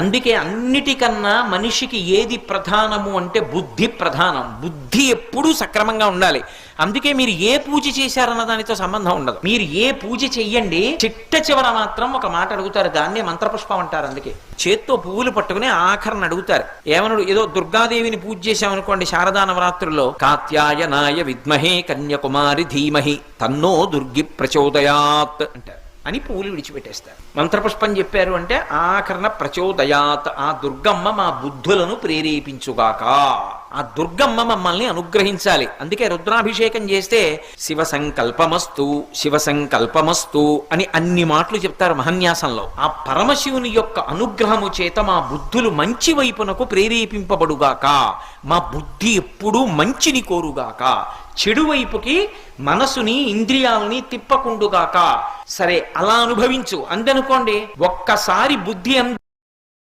అందుకే అన్నిటికన్నా మనిషికి ఏది ప్రధానము అంటే బుద్ధి ప్రధానం. బుద్ధి ఎప్పుడూ సక్రమంగా ఉండాలి. అందుకే మీరు ఏ పూజ చేశారన్న దానితో సంబంధం ఉండదు. మీరు ఏ పూజ చెయ్యండి, చిట్ట చివర మాత్రం ఒక మాట అడుగుతారు, దాన్నే మంత్రపుష్పం అంటారు. అందుకే చేత్తో పువ్వులు పట్టుకుని ఆఖరణ అడుగుతారు. ఏమన్నాడు, ఏదో దుర్గాదేవిని పూజ చేశామనుకోండి శారదా నవరాత్రుల్లో, కాత్యాయనాయ విద్మహే కన్యాకుమారి ధీమహి తన్నో దుర్గి ప్రచోదయాత్ అంటారు అని పువ్వులు విడిచిపెట్టేస్తారు. మంత్రపుష్పం చెప్పారు అంటే ఆఖరణ ప్రచోదయాత్, ఆ దుర్గమ్మ మా బుద్ధులను ప్రేరేపించుగాక, ఆ దుర్గమ్మ మమ్మల్ని అనుగ్రహించాలి. అందుకే రుద్రాభిషేకం చేస్తే శివ సంకల్పమస్తు శివ సంకల్పమస్తు అని అన్ని మాటలు చెప్తారు మహన్యాసంలో. ఆ పరమశివుని యొక్క అనుగ్రహము చేత మా బుద్ధులు మంచి వైపునకు ప్రేరేపింపబడుగాక, మా బుద్ధి ఎప్పుడూ మంచిని కోరుగాక, చెడు వైపుకి మనసుని ఇంద్రియాలని తిప్పకుండుగాక. సరే అలా అనుభవించు అందనుకోండి, ఒక్కసారి బుద్ధి